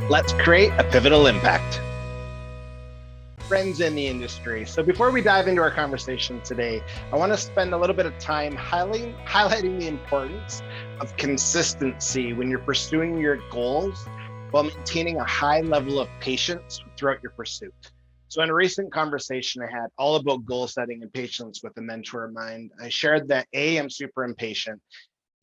Let's create a pivotal impact. Friends in the industry. So before we dive into our conversation today, I want to spend a little bit of time highlighting the importance of consistency when you're pursuing your goals while maintaining a high level of patience throughout your pursuit. So in a recent conversation I had all about goal setting and patience with a mentor of mine, I shared that I'm super impatient,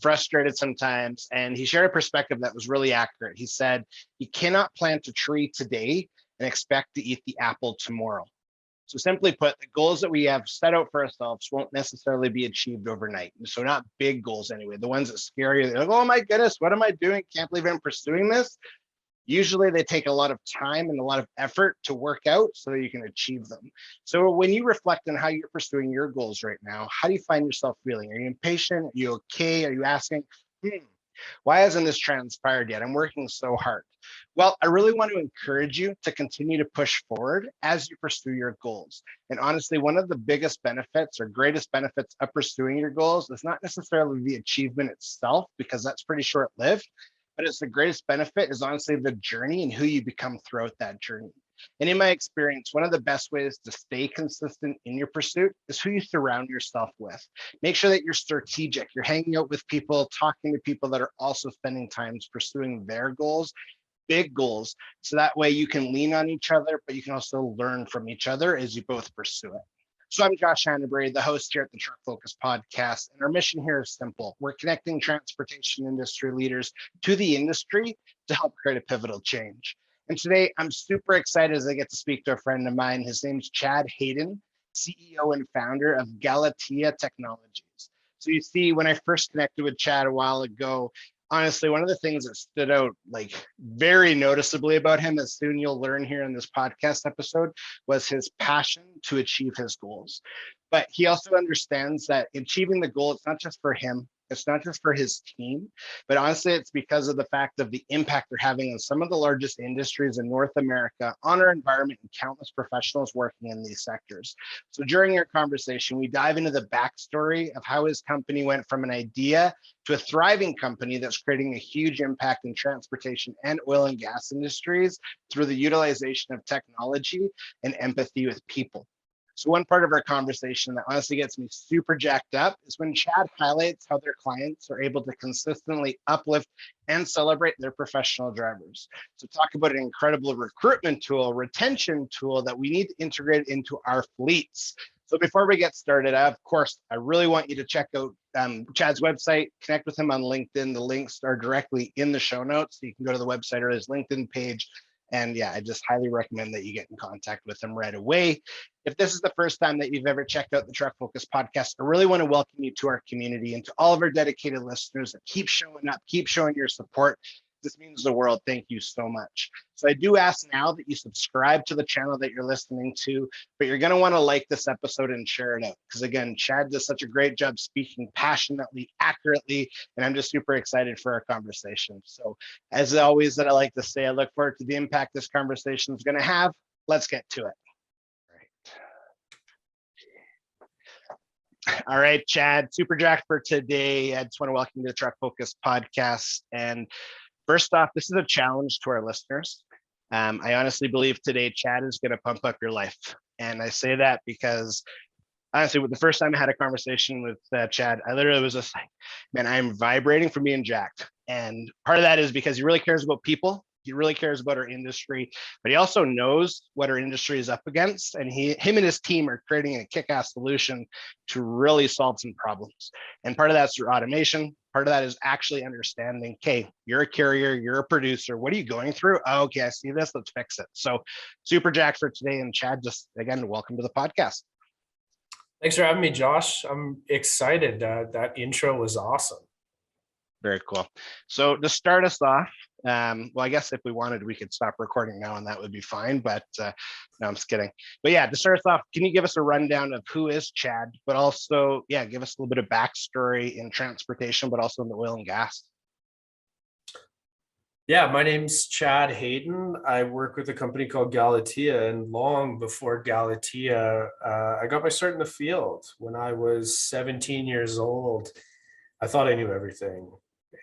frustrated sometimes, and he shared a perspective that was really accurate. He said, you cannot plant a tree today and expect to eat the apple tomorrow. So simply put, the goals that we have set out for ourselves won't necessarily be achieved overnight. So not big goals anyway, the ones that scare you, they're like, oh my goodness, what am I doing? Can't believe I'm pursuing this. Usually they take a lot of time and a lot of effort to work out so that you can achieve them. So when you reflect on how you're pursuing your goals right now, how do you find yourself feeling? Are you impatient? Are you okay? Are you asking, why hasn't this transpired yet? I'm working so hard. Well, I really want to encourage you to continue to push forward as you pursue your goals. And honestly, one of the biggest benefits or greatest benefits of pursuing your goals is not necessarily the achievement itself, because that's pretty short-lived, but it's the greatest benefit is honestly the journey and who you become throughout that journey. And in my experience, one of the best ways to stay consistent in your pursuit is who you surround yourself with. Make sure that you're strategic. You're hanging out with people, talking to people that are also spending time pursuing their goals, big goals. So that way you can lean on each other, but you can also learn from each other as you both pursue it. So I'm Josh Hannabury, the host here at the Truck Focus podcast. And our mission here is simple. We're connecting transportation industry leaders to the industry to help create a pivotal change. And today I'm super excited as I get to speak to a friend of mine. His name's Chad Hayden, CEO and founder of Galatea Technologies. So you see, when I first connected with Chad a while ago, honestly, one of the things that stood out like very noticeably about him, as soon you'll learn here in this podcast episode, was his passion to achieve his goals. But he also understands that achieving the goal, it's not just for him, it's not just for his team, but honestly, it's because of the fact of the impact they're having on some of the largest industries in North America, on our environment, and countless professionals working in these sectors. So during our conversation, we dive into the backstory of how his company went from an idea to a thriving company that's creating a huge impact in transportation and oil and gas industries through the utilization of technology and empathy with people. So one part of our conversation that honestly gets me super jacked up is when Chad highlights how their clients are able to consistently uplift and celebrate their professional drivers. So talk about an incredible recruitment tool, retention tool that we need to integrate into our fleets. So before we get started, of course, I really want you to check out Chad's website, connect with him on LinkedIn. The links are directly in the show notes. So you can go to the website or his LinkedIn page. And yeah, I just highly recommend that you get in contact with him right away. If this is the first time that you've ever checked out the Truck Focus podcast, I really want to welcome you to our community and to all of our dedicated listeners that keep showing up, keep showing your support. This means the world. Thank you so much. So I do ask now that you subscribe to the channel that you're listening to, but you're going to want to like this episode and share it out. Because again, Chad does such a great job speaking passionately, accurately, and I'm just super excited for our conversation. So as always that I like to say, I look forward to the impact this conversation is going to have. Let's get to it. All right, Chad, super jacked for today. I just want to welcome you to the Truck Focus podcast. And first off, this is a challenge to our listeners. I honestly believe today, Chad is going to pump up your life. And I say that because honestly, with the first time I had a conversation with Chad, I literally was just like, man, I'm vibrating from being jacked. And part of that is because he really cares about people. He really cares about our industry, but he also knows what our industry is up against. And him and his team are creating a kick-ass solution to really solve some problems. And part of that's through automation. Part of that is actually understanding, okay, you're a carrier, you're a producer. What are you going through? Oh, okay, I see this. Let's fix it. So super jacked for today. And Chad, just again, welcome to the podcast. Thanks for having me, Josh. I'm excited. That intro was awesome. Very cool. So to start us off, well, I guess if we wanted, we could stop recording now and that would be fine, but no, I'm just kidding. But yeah, to start us off, can you give us a rundown of who is Chad, but also, yeah, give us a little bit of backstory in transportation, but also in the oil and gas? Yeah, my name's Chad Hayden. I work with a company called Galatea, and long before Galatea, I got my start in the field. When I was 17 years old, I thought I knew everything.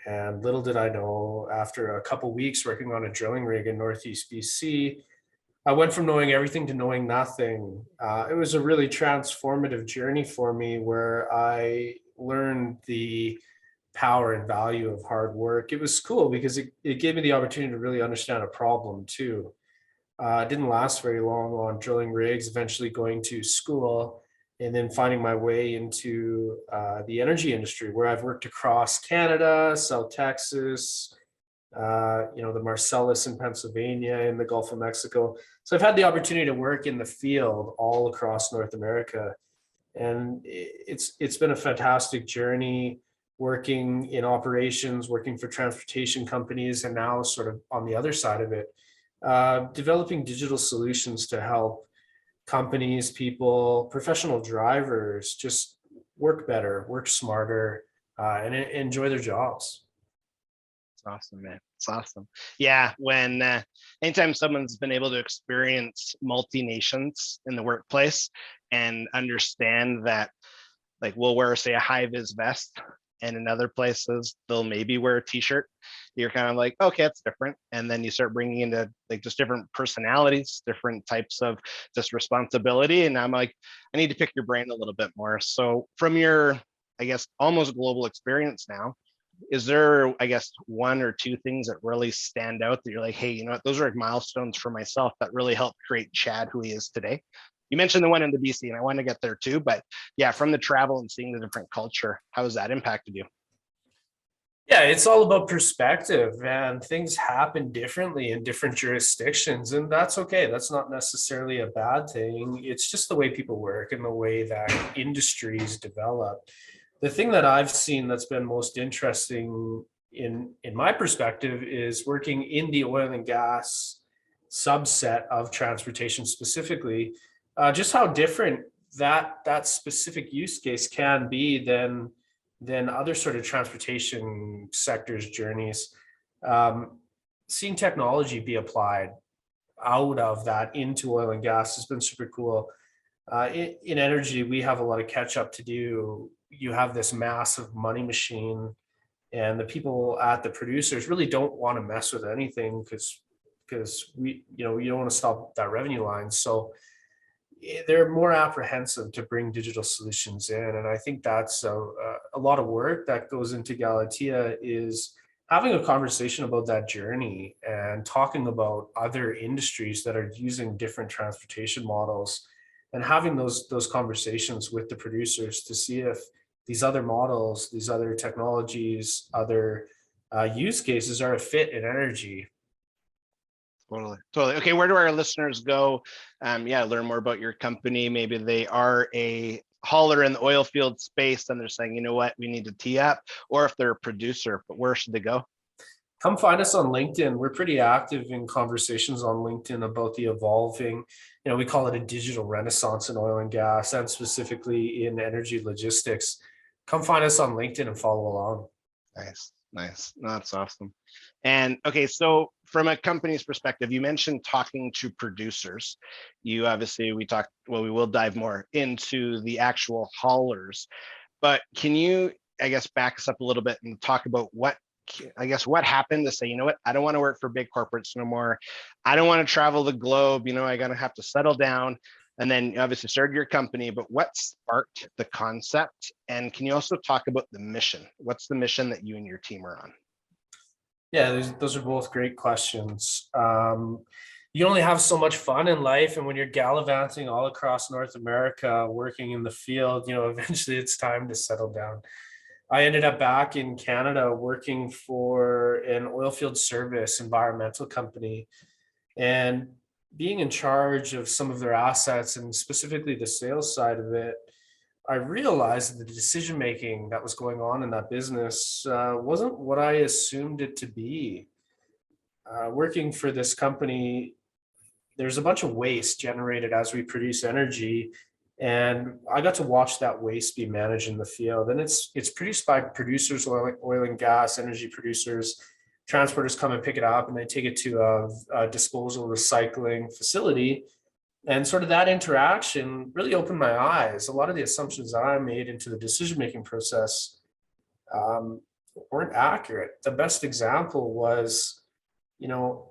And little did I know, after a couple weeks working on a drilling rig in Northeast BC, I went from knowing everything to knowing nothing. It was a really transformative journey for me where I learned the power and value of hard work. It was cool because it gave me the opportunity to really understand a problem too. It didn't last very long on drilling rigs, eventually going to school and then finding my way into the energy industry where I've worked across Canada, South Texas, the Marcellus in Pennsylvania, in the Gulf of Mexico. So I've had the opportunity to work in the field all across North America, and it's been a fantastic journey working in operations, working for transportation companies, and now sort of on the other side of it, developing digital solutions to help companies, people, professional drivers just work better, work smarter, and enjoy their jobs. It's awesome, man. It's awesome. Yeah, when anytime someone's been able to experience multi nations in the workplace and understand that, like, we'll wear, say, a high vis vest, and in other places they'll maybe wear a t-shirt, you're kind of like, okay, that's different. And then you start bringing into like just different personalities, different types of just responsibility, and I'm like, I need to pick your brain a little bit more. So from your, I guess, almost global experience now, is there, I guess, one or two things that really stand out that you're like, hey, you know what, those are like milestones for myself that really helped create Chad who he is today? You mentioned the one in the BC, and I want to get there too, but yeah, from the travel and seeing the different culture, how has that impacted you? Yeah, it's all about perspective, and things happen differently in different jurisdictions, and that's okay. That's not necessarily a bad thing. It's just the way people work and the way that industries develop. The thing that I've seen that's been most interesting in my perspective is working in the oil and gas subset of transportation specifically, just how different that specific use case can be than other sort of transportation sectors journeys. Um, Seeing technology be applied out of that into oil and gas has been super cool. In energy, we have a lot of catch up to do. You have this massive money machine, and the people at the producers really don't want to mess with anything because you don't want to stop that revenue line. So they're more apprehensive to bring digital solutions in, and I think that's a lot of work that goes into Galatea is having a conversation about that journey and talking about other industries that are using different transportation models and having those conversations with the producers to see if these other models, these other technologies, other use cases are a fit in energy. Totally. Totally. Okay. Where do our listeners go? Yeah, learn more about your company. Maybe they are a hauler in the oil field space and they're saying, you know what, we need to tee up, or if they're a producer, but where should they go? Come find us on LinkedIn. We're pretty active in conversations on LinkedIn about the evolving, we call it a digital renaissance in oil and gas, and specifically in energy logistics. Come find us on LinkedIn and follow along. Nice. Nice. No, that's awesome. And okay, so from a company's perspective, you mentioned talking to producers. You obviously, we talked, well, we will dive more into the actual haulers, but can you, I guess, back us up a little bit and talk about what happened to say, you know what, I don't want to work for big corporates no more. I don't want to travel the globe. I got to have to settle down. And then you obviously started your company, but what sparked the concept? And can you also talk about the mission? What's the mission that you and your team are on? Yeah, those are both great questions. You only have so much fun in life, and when you're gallivanting all across North America, working in the field, eventually it's time to settle down. I ended up back in Canada working for an oil field service environmental company and being in charge of some of their assets and specifically the sales side of it. I realized that the decision making that was going on in that business wasn't what I assumed it to be. Working for this company, there's a bunch of waste generated as we produce energy, and I got to watch that waste be managed in the field. And it's produced by producers, oil and gas, energy producers. Transporters come and pick it up, and they take it to a disposal recycling facility. And sort of that interaction really opened my eyes. A lot of the assumptions that I made into the decision making process um, weren't accurate. The best example was,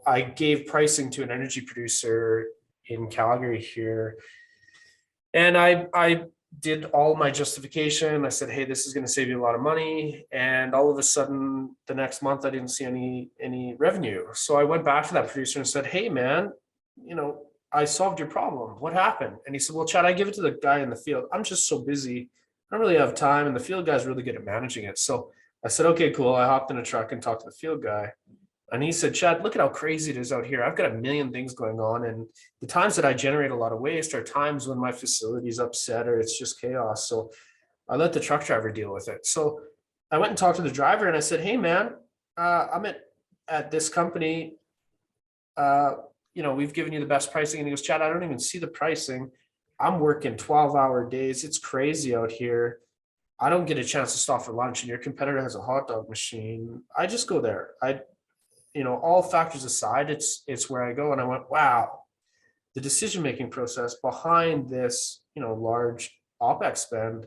I gave pricing to an energy producer in Calgary here, and I did all my justification. I said, hey, this is going to save you a lot of money. And all of a sudden, the next month, I didn't see any revenue. So I went back to that producer and said, hey, man, I solved your problem. What happened? And he said, well, Chad, I give it to the guy in the field. I'm just so busy. I don't really have time. And the field guy's really good at managing it. So I said, okay, cool. I hopped in a truck and talked to the field guy. And he said, Chad, look at how crazy it is out here. I've got a million things going on. And the times that I generate a lot of waste are times when my facility's upset or it's just chaos. So I let the truck driver deal with it. So I went and talked to the driver and I said, hey, man, I'm at this company. We've given you the best pricing. And he goes, Chad, I don't even see the pricing. I'm working 12-hour days. It's crazy out here. I don't get a chance to stop for lunch. And your competitor has a hot dog machine. I just go there. All factors aside, it's where I go. And I went, wow, the decision-making process behind this, large OpEx spend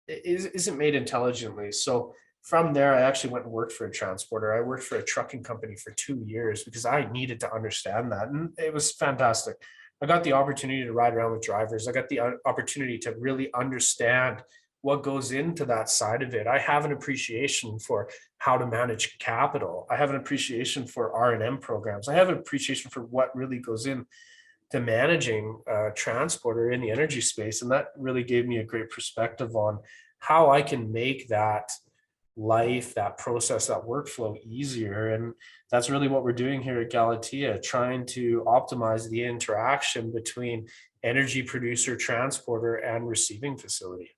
isn't made intelligently. So from there, I actually went and worked for a transporter. I worked for a trucking company for 2 years because I needed to understand that. And it was fantastic. I got the opportunity to ride around with drivers. I got the opportunity to really understand what goes into that side of it. I have an appreciation for how to manage capital. I have an appreciation for R&M programs. I have an appreciation for what really goes in to managing transporter in the energy space. And that really gave me a great perspective on how I can make that life, that process, that workflow easier. And that's really what we're doing here at Galatea, trying to optimize the interaction between energy producer, transporter, and receiving facility.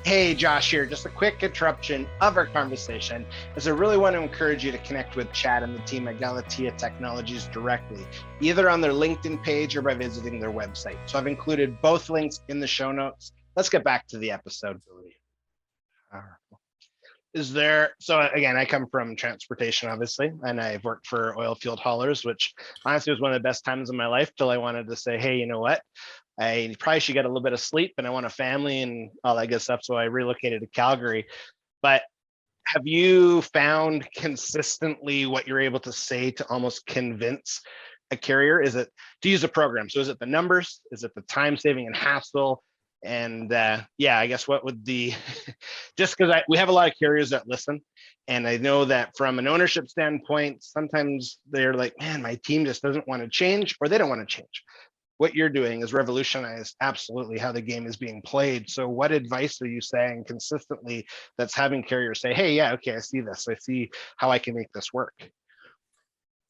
Hey, Josh here. Just a quick interruption of our conversation, as I really want to encourage you to connect with Chad and the team at Galatea Technologies directly, either on their LinkedIn page or by visiting their website. So I've included both links in the show notes. Let's get back to the episode. So again, I come from transportation, obviously, and I've worked for oil field haulers, which honestly was one of the best times of my life till I wanted to say, hey, you know what? I probably should get a little bit of sleep and I want a family and all that good stuff. So I relocated to Calgary. But have you found consistently what you're able to say to almost convince a carrier? Is it to use a program? So is it the numbers? Is it the time saving and hassle? And I guess what would the, just because we have a lot of carriers that listen. And I know that from an ownership standpoint, sometimes they're like, man, my team just doesn't want to change, or they don't want to change. What you're doing is revolutionize absolutely how the game is being played. So what advice are you saying consistently that's having carriers say, hey, yeah, okay, I see this. I see how I can make this work.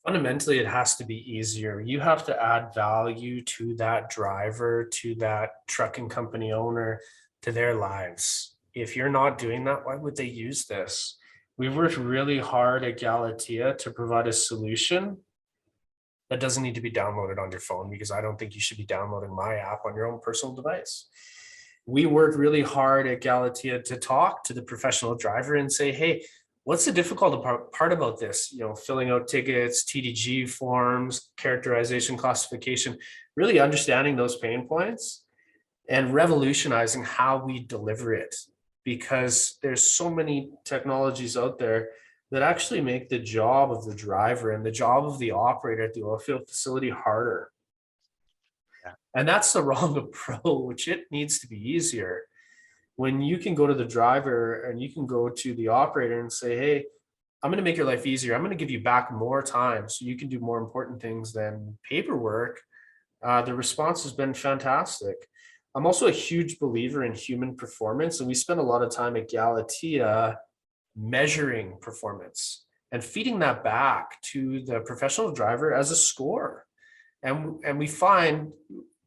Fundamentally, it has to be easier. You have to add value to that driver, to that trucking company owner, to their lives. If you're not doing that, why would they use this? We've worked really hard at Galatea to provide a solution that doesn't need to be downloaded on your phone, because I don't think you should be downloading my app on your own personal device. We worked really hard at Galatea to talk to the professional driver and say, hey, what's the difficult part about this? Filling out tickets, TDG forms, characterization, classification, really understanding those pain points and revolutionizing how we deliver it, because there's so many technologies out there that actually make the job of the driver and the job of the operator at the oil field facility harder. Yeah. And that's the wrong approach. It needs to be easier. When you can go to the driver and you can go to the operator and say, hey, I'm going to make your life easier. I'm going to give you back more time so you can do more important things than paperwork. The response has been fantastic. I'm also a huge believer in human performance, and we spend a lot of time at Galatea measuring performance and feeding that back to the professional driver as a score. And we find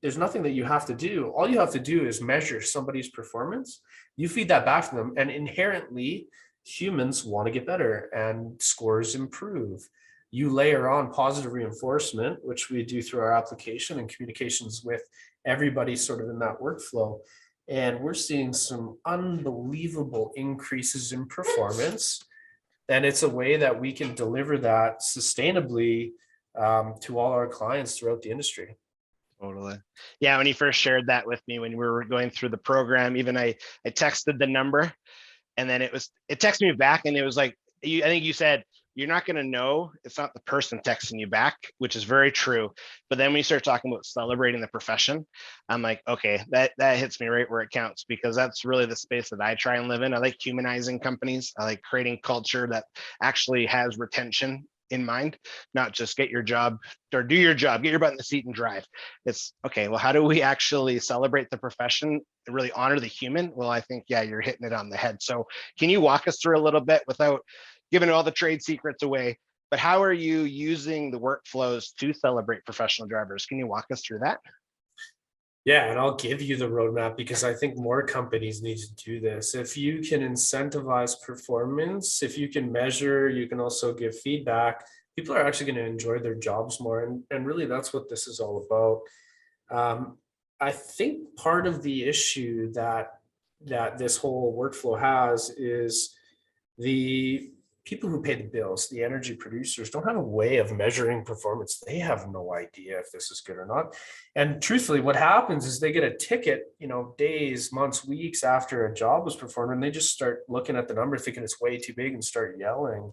there's nothing that you have to do. All you have to do is measure somebody's performance. You feed that back to them, and inherently humans want to get better and scores improve. You layer on positive reinforcement, which we do through our application and communications with everybody sort of in that workflow. And we're seeing some unbelievable increases in performance. And it's a way that we can deliver that sustainably to all our clients throughout the industry. Totally. Yeah, when you first shared that with me, when we were going through the program, even I texted the number And then it texted me back, and it was like, I think you said, you're not going to know. It's not the person texting you back, which is very true. But then when you start talking about celebrating the profession, I'm like, okay, that hits me right where it counts, because that's really the space that I try and live in. I like humanizing companies. I like creating culture that actually has retention in mind, not just get your job or do your job, get your butt in the seat and drive. It's okay, well, how do we actually celebrate the profession and really honor the human? Well, I think, yeah, you're hitting it on the head. So can you walk us through a little bit, without giving all the trade secrets away, but how are you using the workflows to celebrate professional drivers? Can you walk us through that? Yeah, and I'll give you the roadmap because I think more companies need to do this. If you can incentivize performance, if you can measure, you can also give feedback, people are actually going to enjoy their jobs more. And really, that's what this is all about. I think part of the issue that this whole workflow has is the people who pay the bills, the energy producers, don't have a way of measuring performance. They have no idea if this is good or not. And truthfully, what happens is they get a ticket, days, months, weeks after a job was performed, and they just start looking at the number, thinking it's way too big, and start yelling.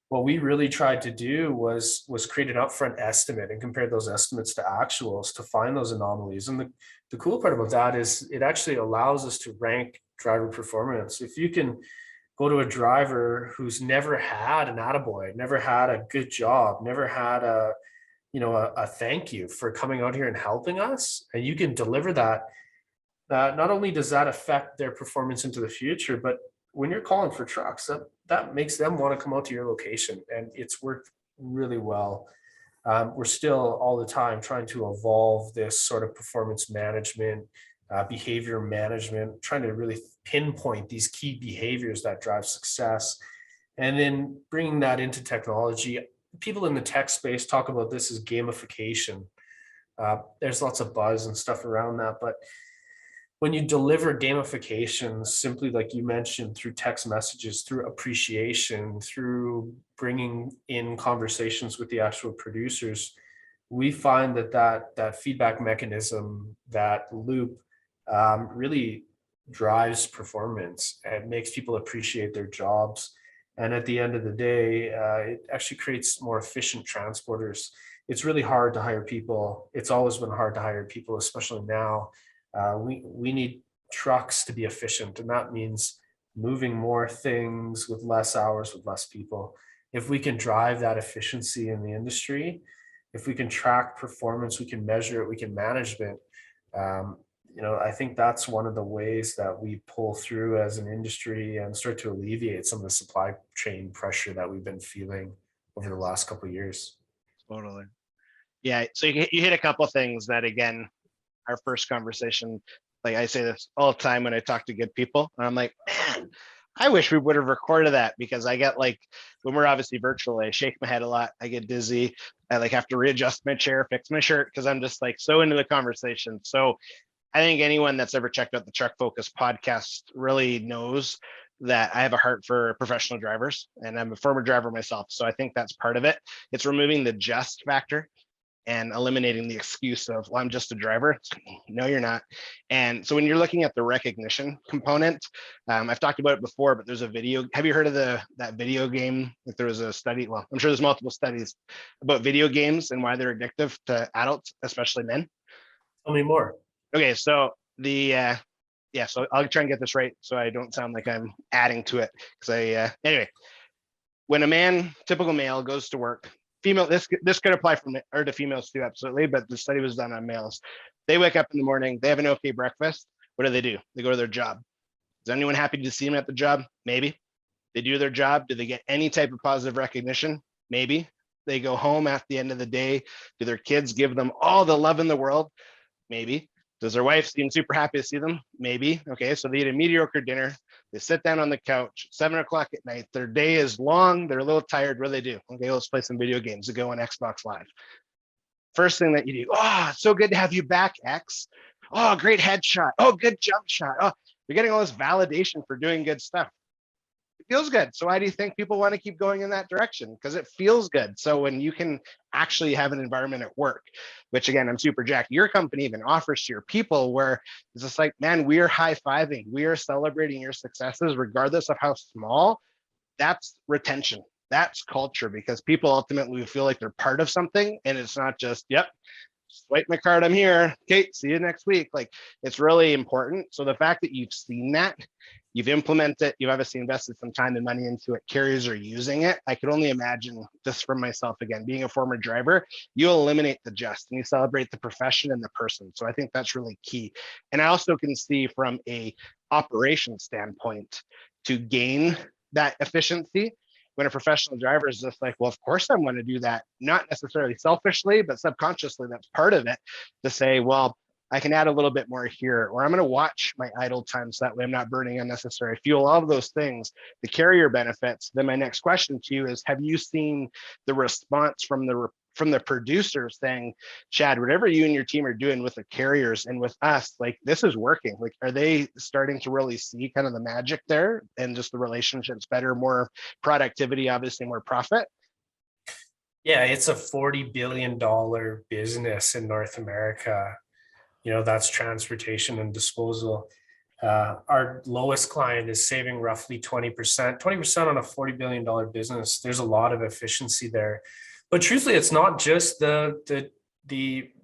What we really tried to do was create an upfront estimate and compare those estimates to actuals to find those anomalies. And the cool part about that is it actually allows us to rank driver performance. If you can go to a driver who's never had an attaboy, never had a good job, never had a thank you for coming out here and helping us, and you can deliver that, not only does that affect their performance into the future, but when you're calling for trucks, that makes them want to come out to your location, and it's worked really well. We're still all the time trying to evolve this sort of performance management, behavior management, trying to really pinpoint these key behaviors that drive success, and then bringing that into technology. People in the tech space talk about this as gamification. There's lots of buzz and stuff around that, but when you deliver gamification, simply like you mentioned, through text messages, through appreciation, through bringing in conversations with the actual producers, we find that feedback mechanism, that loop, really drives performance and makes people appreciate their jobs. And at the end of the day, it actually creates more efficient transporters. It's really hard to hire people. It's always been hard to hire people, especially now. We need trucks to be efficient, and that means moving more things with less hours, with less people. If we can drive that efficiency in the industry, if we can track performance, we can measure it, we can manage it. I think that's one of the ways that we pull through as an industry and start to alleviate some of the supply chain pressure that we've been feeling over the last couple of years. Totally. Yeah. So you hit a couple of things that, again, our first conversation, like I say this all the time when I talk to good people, and I'm like, man, I wish we would have recorded that, because I get, like, when we're obviously virtual, I shake my head a lot. I get dizzy. I like have to readjust my chair, fix my shirt, because I'm just like so into the conversation. So I think anyone that's ever checked out the Truck Focus podcast really knows that I have a heart for professional drivers, and I'm a former driver myself. So I think that's part of it. It's removing the just factor and eliminating the excuse of, well, I'm just a driver. No, you're not. And so when you're looking at the recognition component, I've talked about it before, but there's a video. Have you heard of that video game? Like, there was a study, well, I'm sure there's multiple studies about video games and why they're addictive to adults, especially men. Tell me more. Okay, so so I'll try and get this right so I don't sound like I'm adding to it. Because anyway, when a typical male goes to work, female, this could apply to females too, absolutely, but the study was done on males. They wake up in the morning, they have an okay breakfast. What do? They go to their job. Is anyone happy to see them at the job? Maybe. They do their job. Do they get any type of positive recognition? Maybe. They go home at the end of the day. Do their kids give them all the love in the world? Maybe. Does their wife seem super happy to see them? Maybe. Okay, so they eat a mediocre dinner. They sit down on the couch, 7 o'clock at night. Their day is long. They're a little tired. What do? Okay, let's play some video games. They go on Xbox Live. First thing that you do, oh, it's so good to have you back, X. Oh, great headshot. Oh, good jump shot. Oh, you're getting all this validation for doing good stuff. It feels good. So why do you think people want to keep going in that direction? Because it feels good. So when you can actually have an environment at work, which again, I'm super jacked, your company even offers to your people where it's just like, man, we are high-fiving, we are celebrating your successes, regardless of how small. That's retention. That's culture, because people ultimately feel like they're part of something, and it's not just, yep, swipe my card, I'm here. Okay, see you next week. Like, it's really important. So the fact that you've seen that, you've implemented it, you've obviously invested some time and money into it, carriers are using it. I could only imagine, just from myself, again, being a former driver, you eliminate the just and you celebrate the profession and the person. So I think that's really key. And I also can see from a operation standpoint, to gain that efficiency, when a professional driver is just like, well, of course I'm going to do that, not necessarily selfishly, but subconsciously, that's part of it, to say, well, I can add a little bit more here, or I'm going to watch my idle time so that way I'm not burning unnecessary fuel, all of those things, the carrier benefits. Then my next question to you is, have you seen the response from the producers saying, Chad, whatever you and your team are doing with the carriers and with us, like, this is working? Like, are they starting to really see kind of the magic there and just the relationships better, more productivity, obviously more profit? Yeah, it's a $40 billion business in North America. That's transportation and disposal. Our lowest client is saving roughly 20% on a $40 billion business. There's a lot of efficiency there. But truthfully, it's not just the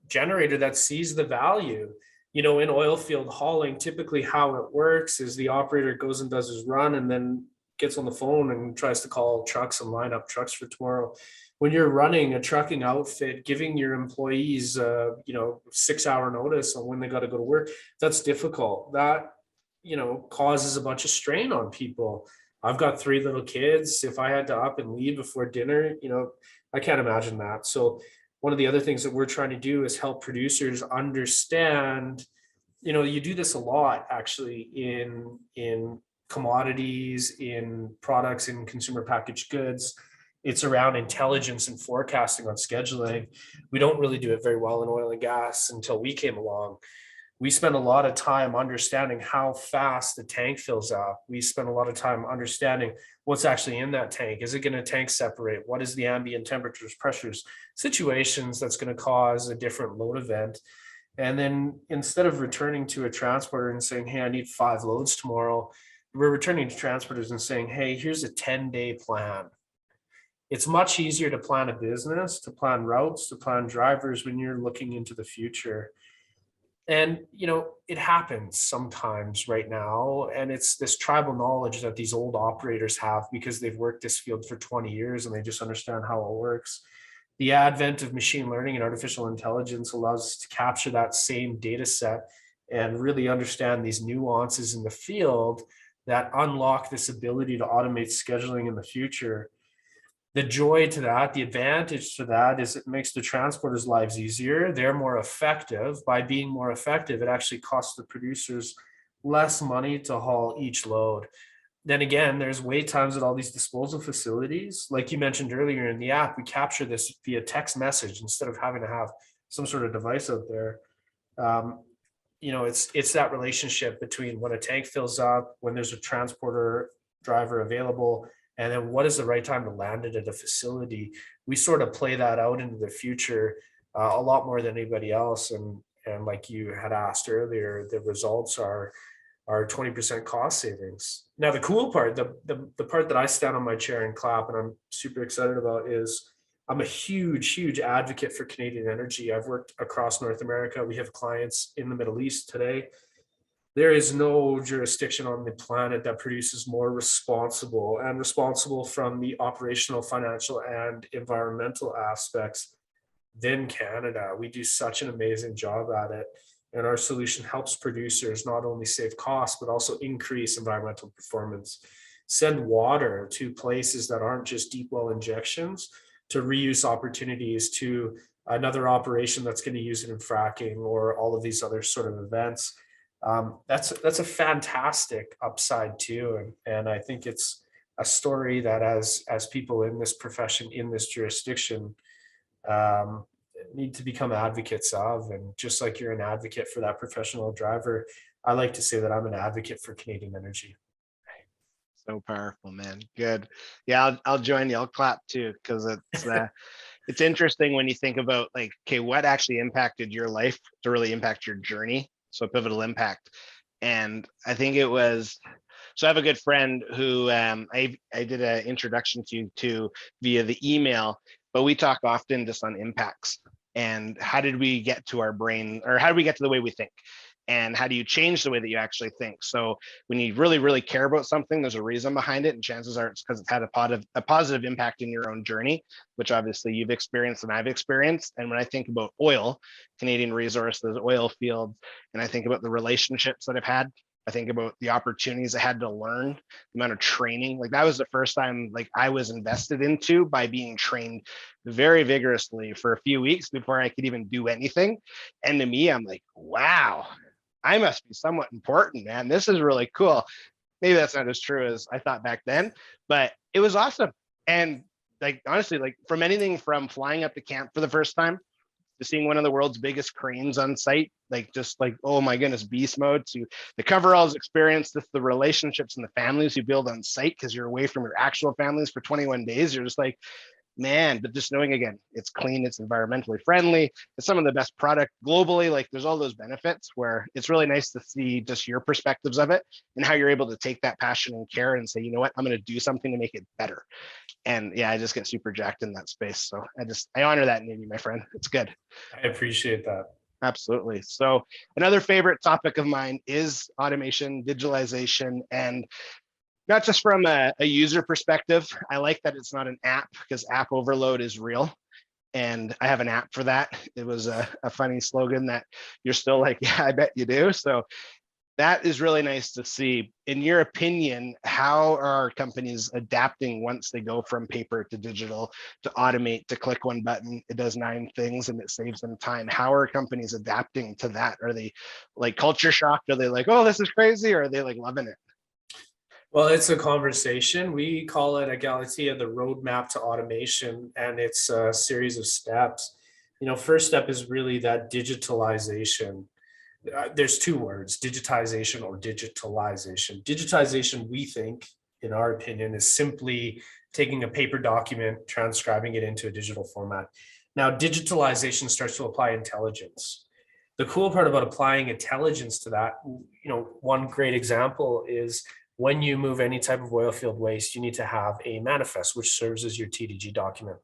generator that sees the value. In oil field hauling, typically how it works is the operator goes and does his run and then gets on the phone and tries to call trucks and line up trucks for tomorrow. When you're running a trucking outfit, giving your employees 6-hour notice on when they got to go to work, that's difficult. That causes a bunch of strain on people. I've got 3 little kids. If I had to up and leave before dinner, I can't imagine that. So one of the other things that we're trying to do is help producers understand, you do this a lot actually in commodities, in products, in consumer packaged goods. It's around intelligence and forecasting on scheduling. We don't really do it very well in oil and gas until we came along. We spend a lot of time understanding how fast the tank fills up. We spend a lot of time understanding what's actually in that tank. Is it going to tank separate? What is the ambient temperatures, pressures, situations that's going to cause a different load event? And then instead of returning to a transporter and saying, hey, I need 5 loads tomorrow, we're returning to transporters and saying, hey, here's a 10-day plan. It's much easier to plan a business, to plan routes, to plan drivers when you're looking into the future. And, it happens sometimes right now. And it's this tribal knowledge that these old operators have because they've worked this field for 20 years and they just understand how it works. The advent of machine learning and artificial intelligence allows us to capture that same data set and really understand these nuances in the field that unlock this ability to automate scheduling in the future. The joy to that, the advantage to that is it makes the transporters' lives easier. They're more effective. By being more effective, it actually costs the producers less money to haul each load. Then again, there's wait times at all these disposal facilities. Like you mentioned earlier in the app, we capture this via text message instead of having to have some sort of device out there. It's that relationship between when a tank fills up, when there's a transporter driver available, and then what is the right time to land it at a facility. We sort of play that out into the future a lot more than anybody else. And like you had asked earlier, the results are 20% cost savings. Now, the cool part, the part that I stand on my chair and clap and I'm super excited about is I'm a huge advocate for Canadian energy. I've worked across North America. We have clients in the Middle East today. There is no jurisdiction on the planet that produces more responsible from the operational, financial, and environmental aspects than Canada. We do such an amazing job at it. And our solution helps producers not only save costs, but also increase environmental performance, send water to places that aren't just deep well injections, to reuse opportunities, to another operation that's going to use it in fracking or all of these other sort of events. That's a fantastic upside too. And I think it's a story that as people in this profession, in this jurisdiction, um, need to become advocates of. And just like you're an advocate for that professional driver, I like to say that I'm an advocate for Canadian energy. So powerful, man. Good. Yeah, I'll join you. I'll clap too, because it's interesting when you think about like, okay, what actually impacted your life to really impact your journey. So pivotal impact. And I think it was, so I have a good friend who I did an introduction to via the email, but we talk often just on impacts and how did we get to our brain, or how do we get to the way we think? And how do you change the way that you actually think? So when you really, really care about something, there's a reason behind it. And chances are it's because it's had a positive impact in your own journey, which obviously you've experienced and I've experienced. And when I think about oil, Canadian resources, oil fields, and I think about the relationships that I've had, I think about the opportunities I had to learn, the amount of training. Like that was the first time like I was invested into by being trained very vigorously for a few weeks before I could even do anything. And to me, I'm like, wow, I must be somewhat important, man. This is really cool. Maybe that's not as true as I thought back then, but it was awesome. And like honestly, like from anything from flying up to camp for the first time to seeing one of the world's biggest cranes on site, like just like, oh my goodness, beast mode, to the coveralls experience, the relationships and the families you build on site because you're away from your actual families for 21 days. You're just like, man, but just knowing again, it's clean, it's environmentally friendly, it's some of the best product globally. Like there's all those benefits where it's really nice to see just your perspectives of it and how you're able to take that passion and care and say, you know what, I'm going to do something to make it better. And yeah, I just get super jacked in that space. So I honor that in you, my friend. It's good. I appreciate that. Absolutely. So another favorite topic of mine is automation, digitalization, and not just from a user perspective. I like that it's not an app because app overload is real. And I have an app for that. It was a funny slogan that you're still like, yeah, I bet you do. So that is really nice to see. In your opinion, how are our companies adapting once they go from paper to digital, to automate, to click one button, it does 9 things and it saves them time? How are companies adapting to that? Are they like culture shocked? Are they like, oh, this is crazy? Or are they like loving it? Well, it's a conversation. We call it at Galatea the roadmap to automation, and it's a series of steps. First step is really that digitalization. There's 2 words, digitization or digitalization. Digitization, we think, in our opinion, is simply taking a paper document, transcribing it into a digital format. Now, digitalization starts to apply intelligence. The cool part about applying intelligence to that, one great example is when you move any type of oil field waste, you need to have a manifest, which serves as your TDG document.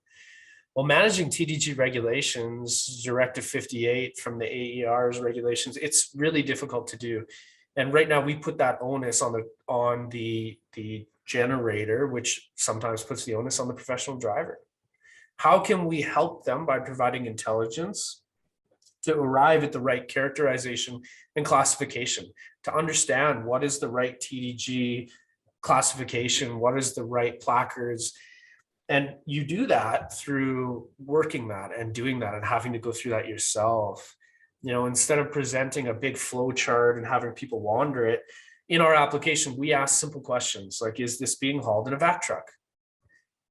Well, managing TDG regulations, Directive 58 from the AER's regulations, it's really difficult to do. And right now we put that onus on the generator, which sometimes puts the onus on the professional driver. How can we help them by providing intelligence to arrive at the right characterization and classification, to understand what is the right TDG classification, what is the right placards. And you do that through working that and doing that and having to go through that yourself. Instead of presenting a big flow chart and having people wander it, in our application, we ask simple questions like, is this being hauled in a vac truck?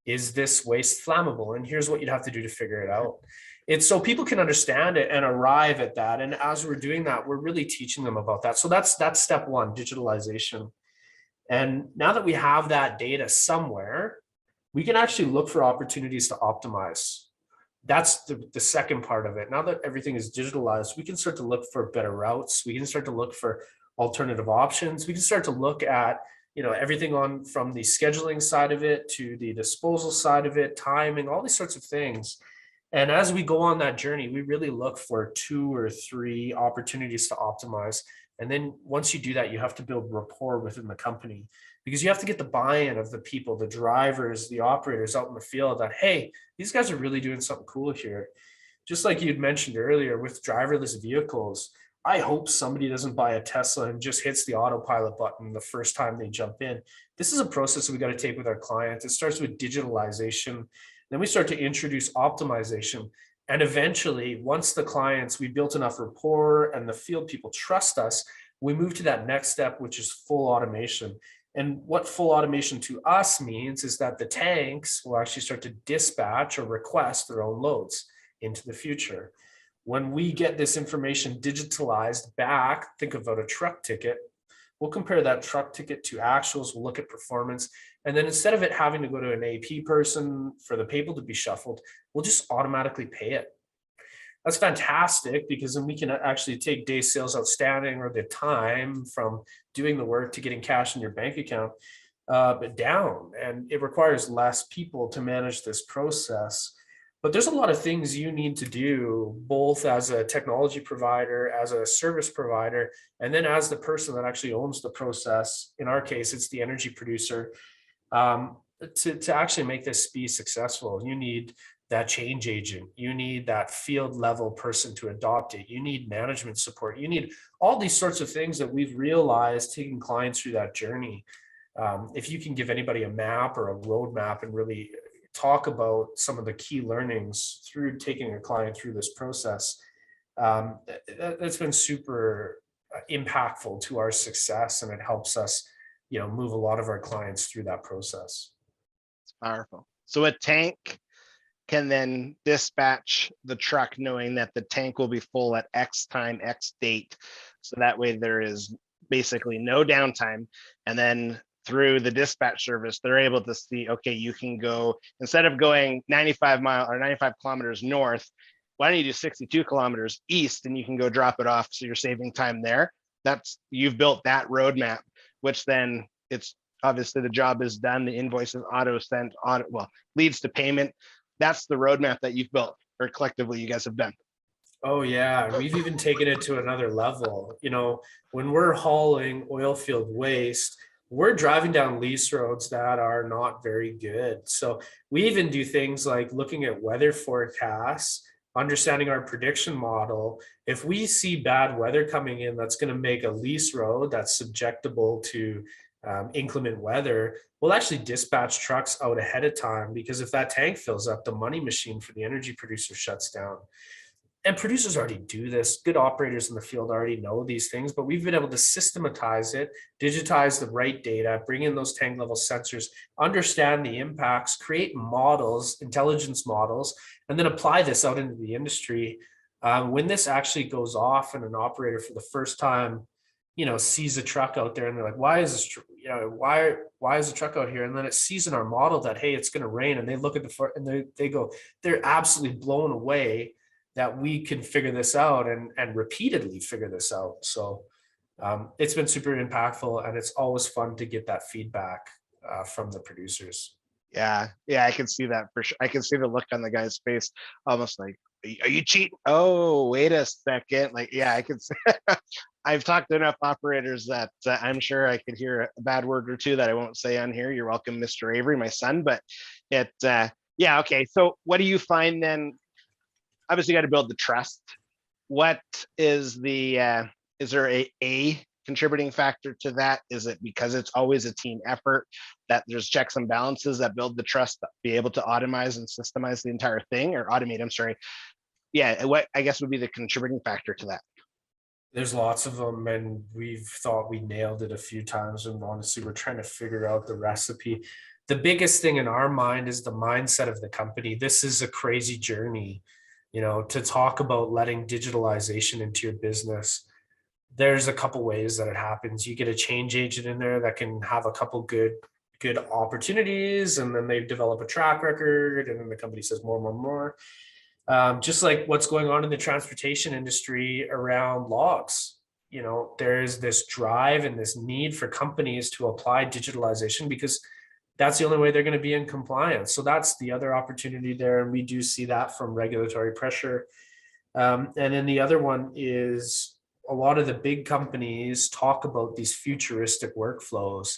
Is this waste flammable? And here's what you'd have to do to figure it out. It's so people can understand it and arrive at that. And as we're doing that, we're really teaching them about that. So that's step 1, digitalization. And now that we have that data somewhere, we can actually look for opportunities to optimize. That's the second part of it. Now that everything is digitalized, we can start to look for better routes. We can start to look for alternative options. We can start to look at everything on from the scheduling side of it to the disposal side of it, timing, all these sorts of things. And as we go on that journey, we really look for 2 or 3 opportunities to optimize. And then once you do that, you have to build rapport within the company, because you have to get the buy-in of the people, the drivers, the operators out in the field that, hey, these guys are really doing something cool here. Just like you'd mentioned earlier with driverless vehicles, I hope somebody doesn't buy a Tesla and just hits the autopilot button the first time they jump in. This is a process that we got to take with our clients. It starts with digitalization. Then we start to introduce optimization. And eventually, once the clients, we built enough rapport and the field people trust us, we move to that next step, which is full automation. And what full automation to us means is that the tanks will actually start to dispatch or request their own loads into the future. When we get this information digitalized back, think about a truck ticket. We'll compare that truck ticket to actuals. We'll look at performance. And then instead of it having to go to an AP person for the paper to be shuffled, we'll just automatically pay it. That's fantastic because then we can actually take day sales outstanding or the time from doing the work to getting cash in your bank account down. And it requires less people to manage this process. But there's a lot of things you need to do, both as a technology provider, as a service provider, and then as the person that actually owns the process. In our case, it's the energy producer. To actually make this be successful, you need that change agent. You need that field level person to adopt it. You need management support. You need all these sorts of things that we've realized taking clients through that journey. If you can give anybody a map or a roadmap and really talk about some of the key learnings through taking a client through this process, that's been super impactful to our success, and it helps us, move a lot of our clients through that process. It's powerful. So a tank can then dispatch the truck knowing that the tank will be full at X time, X date. So that way there is basically no downtime. And then through the dispatch service, they're able to see, okay, you can go, instead of going 95 kilometers north, why don't you do 62 kilometers east and you can go drop it off. So you're saving time there. You've built that roadmap, which then it's obviously the job is done. The invoice is auto sent, leads to payment. That's the roadmap that you've built, or collectively you guys have done. Oh yeah, and we've even taken it to another level. When we're hauling oil field waste, we're driving down lease roads that are not very good. So we even do things like looking at weather forecasts, understanding our prediction model. If we see bad weather coming in, that's going to make a lease road that's subjectable to inclement weather, we'll actually dispatch trucks out ahead of time, because if that tank fills up, the money machine for the energy producer shuts down. And producers already do this. Good operators in the field already know these things, but we've been able to systematize it, digitize the right data, bring in those tank level sensors, understand the impacts, create models, intelligence models, and then apply this out into the industry. When this actually goes off and an operator for the first time, sees a truck out there and they're like, why is this, why is the truck out here? And then it sees in our model that, hey, it's going to rain. And they look at and they go, they're absolutely blown away that we can figure this out and repeatedly figure this out. So it's been super impactful, and it's always fun to get that feedback from the producers. Yeah, I can see that for sure. I can see the look on the guy's face, almost like, are you cheating? Oh, wait a second. Like, yeah, I can see. I've talked to enough operators that I'm sure I could hear a bad word or two that I won't say on here. You're welcome, Mr. Avery, my son. But yeah, okay. So what do you find then? Obviously, you got to build the trust. What is is there a contributing factor to that? Is it because it's always a team effort that there's checks and balances that build the trust, to be able to automate and systemize the entire thing, or automate? I'm sorry. Yeah, what I guess would be the contributing factor to that? There's lots of them, and we've thought we nailed it a few times, and honestly, we're trying to figure out the recipe. The biggest thing in our mind is the mindset of the company. This is a crazy journey, to talk about letting digitalization into your business. There's a couple ways that it happens. You get a change agent in there that can have a couple good opportunities, and then they develop a track record, and then the company says more. Just like what's going on in the transportation industry around logs. There's this drive and this need for companies to apply digitalization, because that's the only way they're going to be in compliance. So that's the other opportunity there. And we do see that from regulatory pressure. And then the other one is a lot of the big companies talk about these futuristic workflows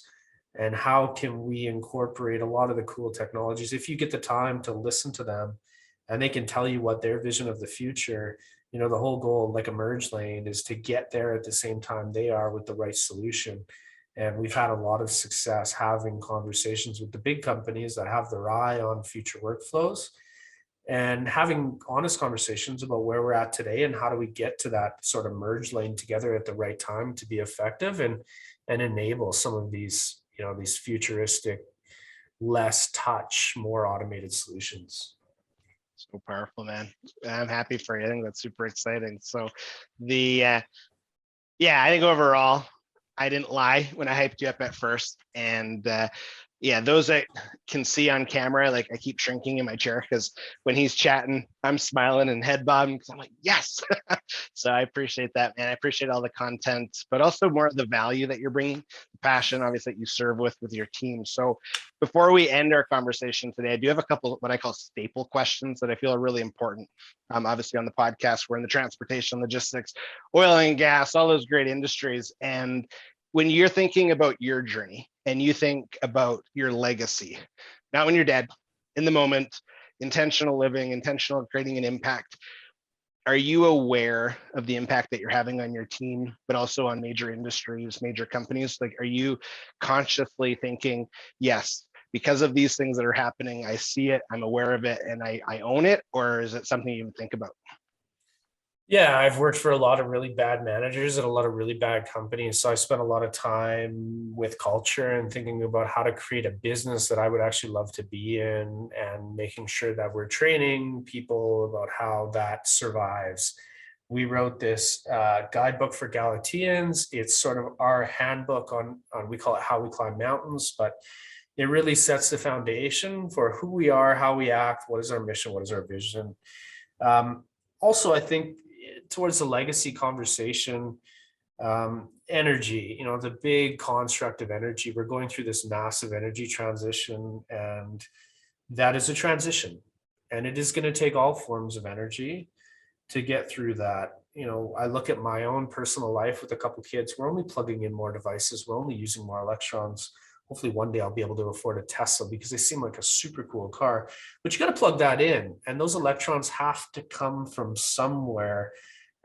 and how can we incorporate a lot of the cool technologies. If you get the time to listen to them and they can tell you what their vision of the future, the whole goal, like a merge lane, is to get there at the same time they are with the right solution. And we've had a lot of success having conversations with the big companies that have their eye on future workflows and having honest conversations about where we're at today and how do we get to that sort of merge lane together at the right time to be effective and enable some of these, these futuristic, less touch, more automated solutions. So powerful, man. I'm happy for you. I think that's super exciting. So I think overall, I didn't lie when I hyped you up at first. And yeah, those I can see on camera, like I keep shrinking in my chair because when he's chatting, I'm smiling and head bobbing because I'm like, yes. So I appreciate that, man. I appreciate all the content, but also more of the value that you're bringing, the passion, obviously, that you serve with your team. So before we end our conversation today, I do have a couple of what I call staple questions that I feel are really important. Obviously, on the podcast, we're in the transportation, logistics, oil and gas, all those great industries. And when you're thinking about your journey and you think about your legacy, not when you're dead, in the moment, intentional living, intentional creating an impact, are you aware of the impact that you're having on your team, but also on major industries, major companies? Like, are you consciously thinking, yes, because of these things that are happening, I see it, I'm aware of it, and I own it? Or is it something you even think about? Yeah, I've worked for a lot of really bad managers at a lot of really bad companies. So I spent a lot of time with culture and thinking about how to create a business that I would actually love to be in, and making sure that we're training people about how that survives. We wrote this guidebook for Galateans. It's sort of our handbook on, we call it How We Climb Mountains, but it really sets the foundation for who we are, how we act, what is our mission, what is our vision. Um, Also, I think towards the legacy conversation, energy, the big construct of energy, we're going through this massive energy transition, and that is a transition. And it is going to take all forms of energy to get through that. I look at my own personal life with a couple of kids. We're only plugging in more devices. We're only using more electrons. Hopefully one day I'll be able to afford a Tesla because they seem like a super cool car, but you got to plug that in. And those electrons have to come from somewhere.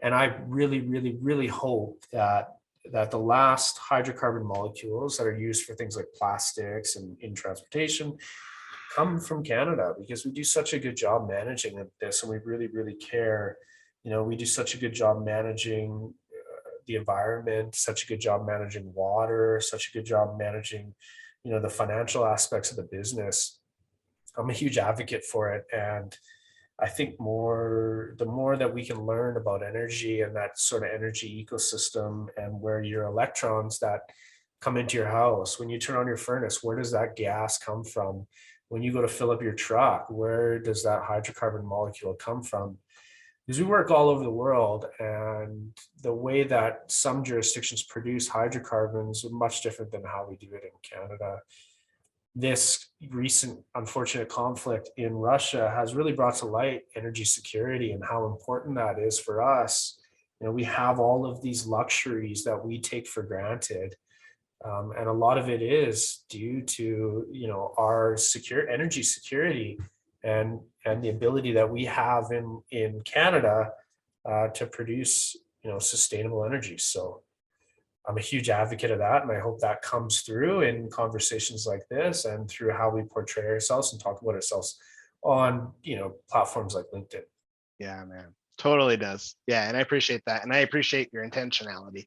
And I really, really, really hope that the last hydrocarbon molecules that are used for things like plastics and in transportation come from Canada, because we do such a good job managing this, and we really, really care. We do such a good job managing the environment, such a good job managing water, such a good job managing, the financial aspects of the business. I'm a huge advocate for it. And I think the more that we can learn about energy and that sort of energy ecosystem, and where your electrons that come into your house, when you turn on your furnace, where does that gas come from? When you go to fill up your truck, where does that hydrocarbon molecule come from? Because we work all over the world, and the way that some jurisdictions produce hydrocarbons are much different than how we do it in Canada. This recent unfortunate conflict in Russia has really brought to light energy security and how important that is for us. We have all of these luxuries that we take for granted. And a lot of it is due to, our secure energy security, and the ability that we have in Canada to produce, sustainable energy. So I'm a huge advocate of that, and I hope that comes through in conversations like this, and through how we portray ourselves and talk about ourselves on, platforms like LinkedIn. Yeah, man, totally does. Yeah, and I appreciate that, and I appreciate your intentionality,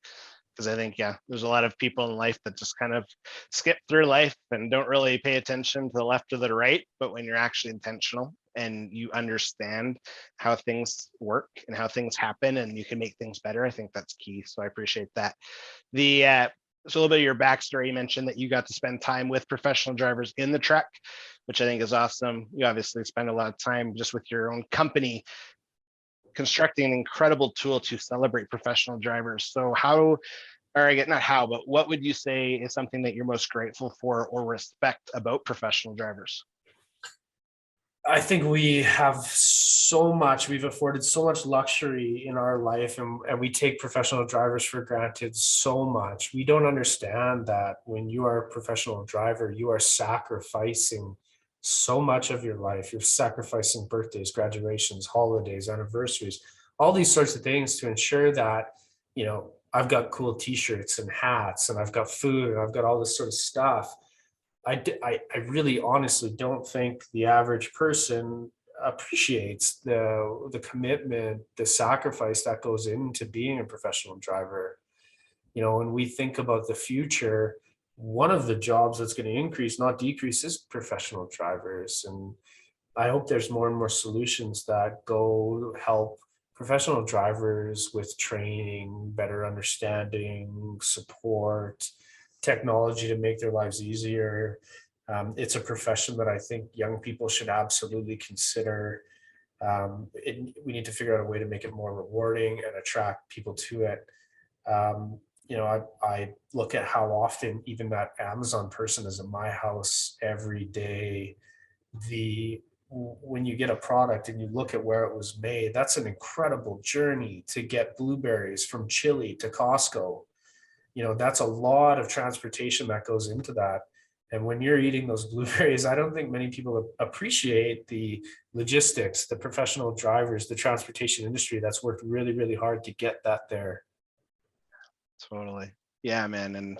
because I think, yeah, there's a lot of people in life that just kind of skip through life and don't really pay attention to the left or the right. But when you're actually intentional and you understand how things work and how things happen and you can make things better, I think that's key. So I appreciate that. So a little bit of your backstory. You mentioned that you got to spend time with professional drivers in the truck, which I think is awesome. You obviously spend a lot of time just with your own company constructing an incredible tool to celebrate professional drivers. So how, or I get not how, but what would you say is something that you're most grateful for or respect about professional drivers? I think we've afforded so much luxury in our life, and we take professional drivers for granted so much. We don't understand that when you are a professional driver, you are sacrificing so much of your life. You're sacrificing birthdays, graduations, holidays, anniversaries, all these sorts of things to ensure that, I've got cool t-shirts and hats, and I've got food, and I've got all this sort of stuff. I really honestly don't think the average person appreciates the commitment, the sacrifice that goes into being a professional driver. When we think about the future, one of the jobs that's going to increase, not decrease, is professional drivers. And I hope there's more and more solutions that go help professional drivers with training, better understanding, support, technology to make their lives easier. It's a profession that I think young people should absolutely consider. We need to figure out a way to make it more rewarding and attract people to it. Um, I look at how often even that Amazon person is in my house every day. The When you get a product and you look at where it was made, that's an incredible journey to get blueberries from Chile to Costco. That's a lot of transportation that goes into that. And when you're eating those blueberries, I don't think many people appreciate the logistics, the professional drivers, the transportation industry that's worked really, really hard to get that there. Totally. Yeah, man. And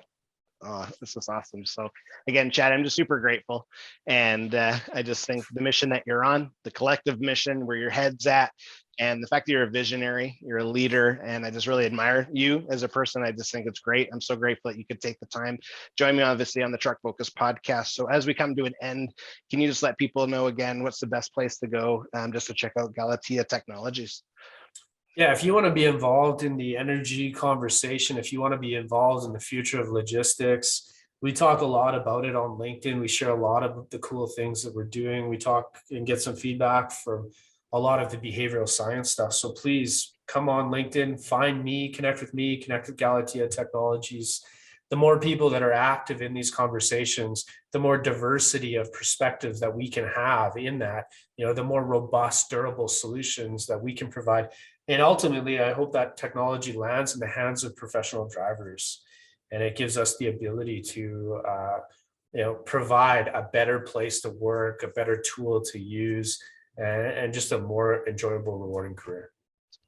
oh, this is awesome. So again, Chad, I'm just super grateful. And I just think the mission that you're on, the collective mission, where your head's at, and the fact that you're a visionary, you're a leader, and I just really admire you as a person. I just think it's great. I'm so grateful that you could take the time. Join me obviously on the Truck Focus podcast. So as we come to an end, can you just let people know again, what's the best place to go just to check out Galatea Technologies? Yeah, if you want to be involved in the energy conversation, if you want to be involved in the future of logistics, we talk a lot about it on LinkedIn. We share a lot of the cool things that we're doing. We talk and get some feedback from a lot of the behavioral science stuff. So please come on LinkedIn, find me, connect with Galatea Technologies. The more people that are active in these conversations, the more diversity of perspectives that we can have in that, the more robust, durable solutions that we can provide. And ultimately, I hope that technology lands in the hands of professional drivers, and it gives us the ability to, provide a better place to work, a better tool to use, and just a more enjoyable, rewarding career.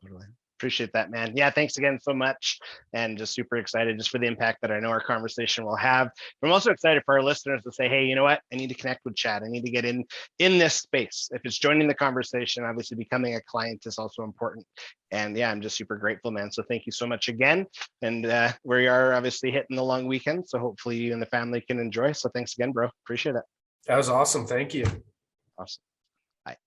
Totally. Appreciate that, man. Yeah, thanks again so much. And just super excited just for the impact that I know our conversation will have. I'm also excited for our listeners to say, hey, you know what? I need to connect with Chad. I need to get in this space. If it's joining the conversation, obviously becoming a client is also important. And yeah, I'm just super grateful, man. So thank you so much again. And we are obviously hitting the long weekend. So hopefully you and the family can enjoy. So thanks again, bro. Appreciate it. That was awesome. Thank you. Awesome. Bye.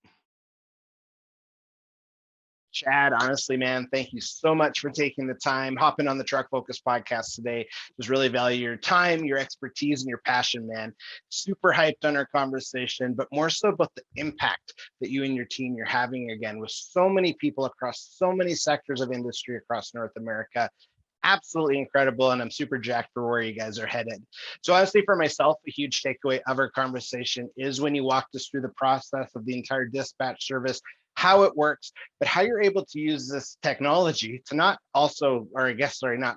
Chad, honestly, man, thank you so much for taking the time, hopping on the Truck Focus podcast today. Just really value your time, your expertise, and your passion, man. Super hyped on our conversation, but more so about the impact that you and your team you're having again with so many people across so many sectors of industry across North America. Absolutely incredible. And I'm super jacked for where you guys are headed. So honestly, for myself, a huge takeaway of our conversation is when you walked us through the process of the entire dispatch service, how it works, but how you're able to use this technology to not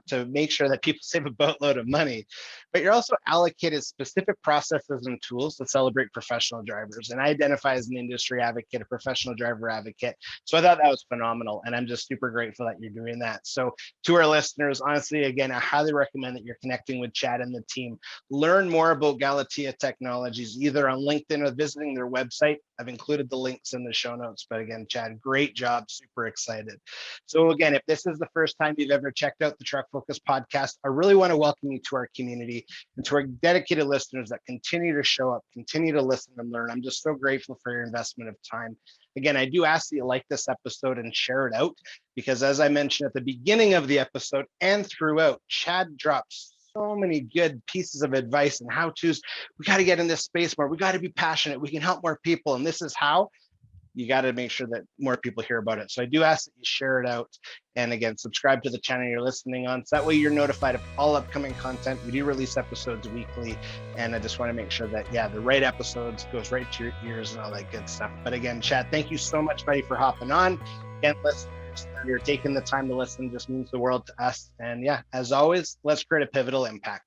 to make sure that people save a boatload of money, but you're also allocated specific processes and tools to celebrate professional drivers. And I identify as an industry advocate, a professional driver advocate. So I thought that was phenomenal. And I'm just super grateful that you're doing that. So to our listeners, honestly, again, I highly recommend that you're connecting with Chad and the team. Learn more about Galatea Technologies, either on LinkedIn or visiting their website. I've included the links in the show notes, but again, Chad, great job. Super excited. So again, if this is the first time you've ever checked out the Truck Focus podcast, I really want to welcome you to our community and to our dedicated listeners that continue to show up, continue to listen and learn. I'm just so grateful for your investment of time. Again, I do ask that you like this episode and share it out, because as I mentioned at the beginning of the episode and throughout, Chad drops so many good pieces of advice and how-tos. We got to get in this space more. We got to be passionate. We can help more people. And this is how. You got to make sure that more people hear about it. So I do ask that you share it out. And again, subscribe to the channel you're listening on. So that way you're notified of all upcoming content. We do release episodes weekly. And I just want to make sure that, the right episodes goes right to your ears and all that good stuff. But again, Chad, thank you so much, buddy, for hopping on. Again, listeners, you're taking the time to listen just means the world to us. And as always, let's create a pivotal impact.